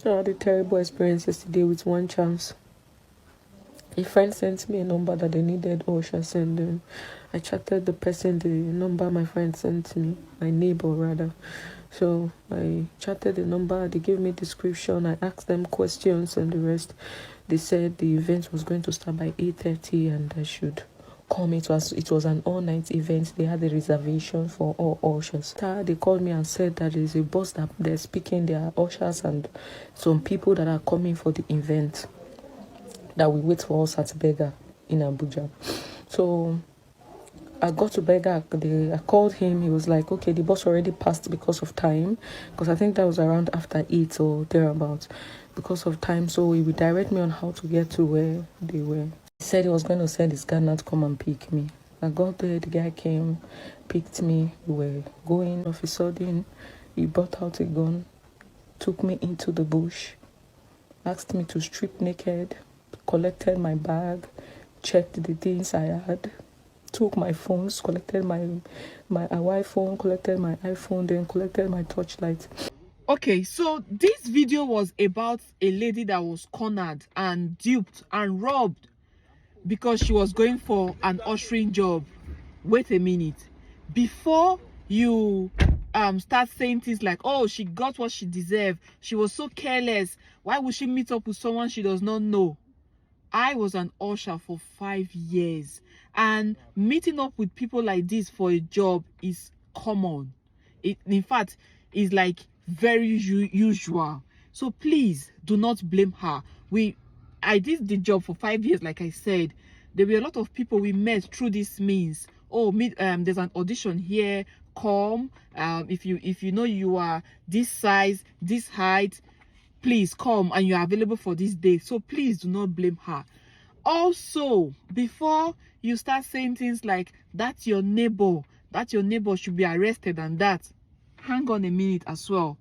I had a terrible experience yesterday with one chance. A friend sent me a number that they needed Osha sending. I chatted the person, the number my friend sent me, my neighbor rather. So I chatted the number, they gave me description, I asked them questions and the rest. They said the event was going to start by 8:30 and I should come. It was an all-night event. They had a reservation for all ushers. They called me and said that there is a bus that they're speaking, there are ushers and some people that are coming for the event that we wait for us at Bega in Abuja. So I got to Bega, I called him, he was like, okay, the bus already passed because of time, because I think that was around after 8 or thereabouts, because of time, so he would direct me on how to get to where they were. He said he was going to send his gunner to come and pick me. I got there, the guy came, picked me, we were going. All of a sudden, he brought out a gun, took me into the bush, asked me to strip naked, collected my bag, checked the things I had, took my phones, collected my Hawaii phone, collected my iPhone, then collected my torchlight. Okay, so this video was about a lady that was cornered and duped and robbed because she was going for an ushering job. Wait a minute. Before you start saying things like, oh, she got what she deserved, she was so careless, why would she meet up with someone she does not know? I was an usher for 5 years, and meeting up with people like this for a job is common. In fact, is like very usual. So please do not blame her. I did the job for 5 years, like I said. There were a lot of people we met through this means. Oh, there's an audition here. Come. If you know you are this size, this height, please come and you are available for this day. So please do not blame her. Also, before you start saying things like that's your neighbor should be arrested and that, hang on a minute as well.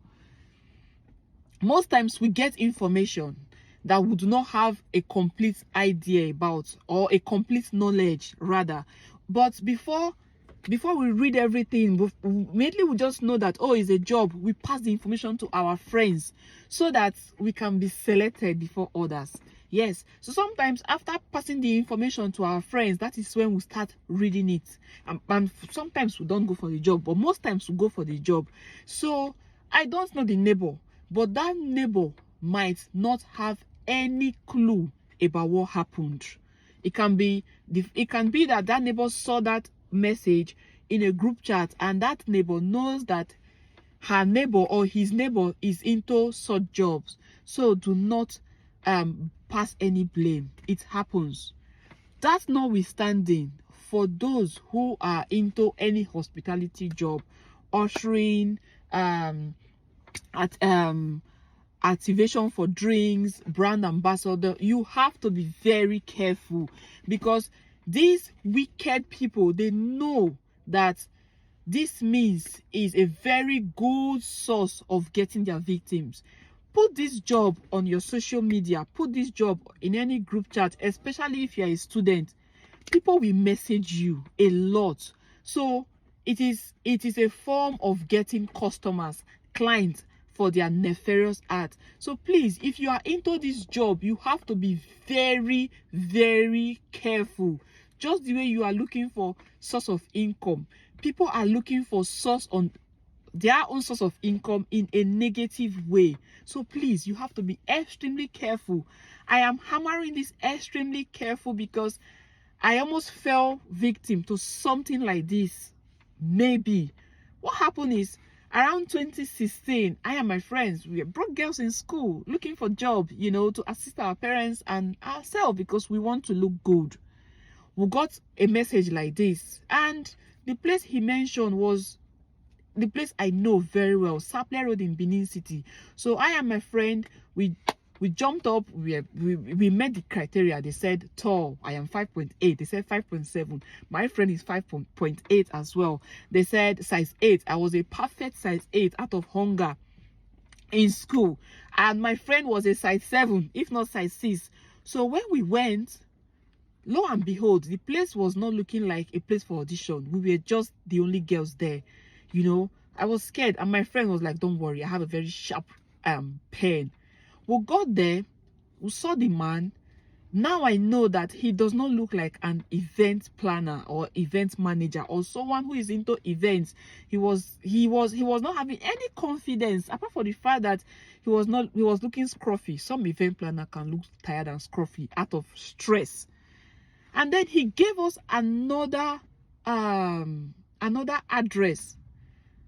Most times we get information that we do not have a complete idea about, or a complete knowledge rather. But before we read everything, immediately we just know that, oh, it's a job. We pass the information to our friends so that we can be selected before others. Yes, so sometimes after passing the information to our friends, that is when we start reading it. And sometimes we don't go for the job, but most times we go for the job. So I don't know the neighbor, but that neighbor might not have any clue about what happened. It can be that neighbor saw that message in a group chat and that neighbor knows that her neighbor or his neighbor is into such jobs. So do not pass any blame. It happens. That's notwithstanding, for those who are into any hospitality job, ushering, activation for drinks, brand ambassador, you have to be very careful, because these wicked people, they know that this means is a very good source of getting their victims. Put this job on your social media, put this job in any group chat, especially if you're a student. People will message you a lot. So it is a form of getting customers, clients, for their nefarious art. So please, if you are into this job, you have to be very, very careful. Just the way you are looking for source of income, people are looking for source on their own source of income in a negative way. So please, you have to be extremely careful. I am hammering this extremely careful because I almost fell victim to something like this. Maybe what happened is, around 2016, I and my friends, we were broke girls in school looking for job, to assist our parents and ourselves because we want to look good. We got a message like this, and the place he mentioned was the place I know very well, Sapler Road in Benin City. So I and my friend, we jumped up, we met the criteria. They said tall, I am 5.8. They said 5.7. My friend is 5.8 as well. They said size 8. I was a perfect size 8 out of hunger in school. And my friend was a size 7, if not size 6. So when we went, lo and behold, the place was not looking like a place for audition. We were just the only girls there. I was scared, and my friend was like, don't worry, I have a very sharp pen. We got there, we saw the man. Now I know that he does not look like an event planner or event manager or someone who is into events. He was not having any confidence, apart from the fact that he was looking scruffy. Some event planner can look tired and scruffy out of stress. And then he gave us another address,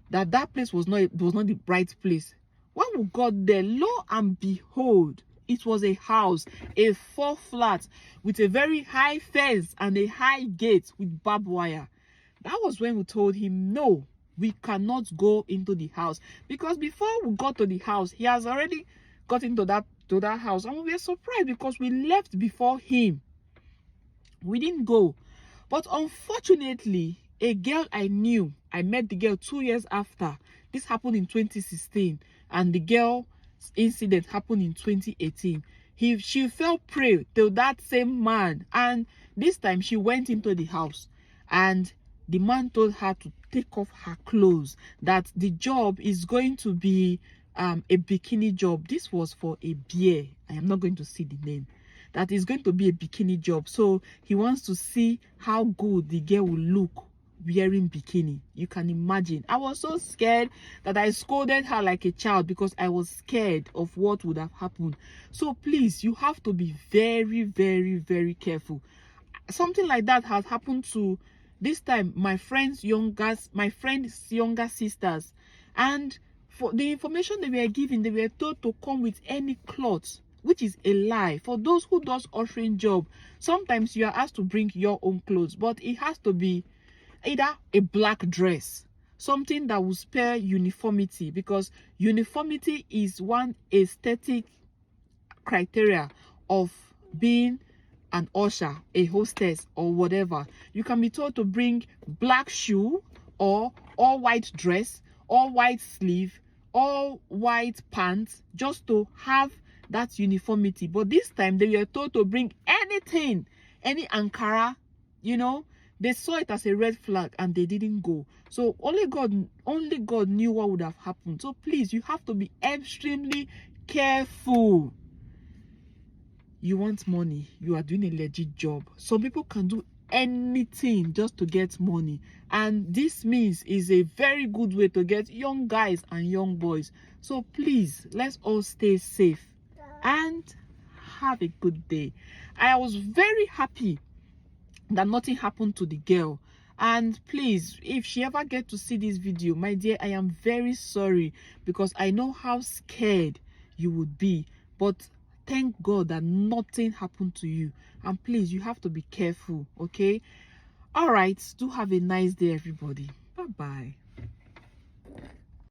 that place was not the right place. When we got there, lo and behold, it was a house, a 4 flat with a very high fence and a high gate with barbed wire. That was when we told him, no, we cannot go into the house, because before we got to the house, he has already got into that house, and we were surprised because we left before him. We didn't go. But unfortunately, a girl I knew, I met the girl 2 years after. This happened in 2016, and the girl's incident happened in 2018. She fell prey to that same man, and this time she went into the house, and the man told her to take off her clothes, that the job is going to be a bikini job. This was for a beer. I am not going to see the name. That is going to be a bikini job. So he wants to see how good the girl will look wearing bikini. You can imagine. I was so scared that I scolded her like a child, because I was scared of what would have happened. So please, you have to be very, very, very careful. Something like that has happened to, this time, my friend's younger sisters, and for the information they were given, they were told to come with any clothes, which is a lie. For those who does ushering job, sometimes you are asked to bring your own clothes, but it has to be either a black dress, something that will spare uniformity, because uniformity is one aesthetic criteria of being an usher, a hostess, or whatever. You can be told to bring black shoe, or all white dress, all white sleeve, all white pants, just to have that uniformity. But this time they were told to bring anything, any Ankara, you know. They saw it as a red flag and they didn't go. So only God knew what would have happened. So please, you have to be extremely careful. You want money, you are doing a legit job. Some people can do anything just to get money, and this means is a very good way to get young guys and young boys. So please, let's all stay safe and have a good day. I was very happy that nothing happened to the girl, and please, if she ever get to see this video, my dear, I am very sorry, because I know how scared you would be. But thank God that nothing happened to you, and please, you have to be careful. Okay, all right, do have a nice day, everybody. Bye bye.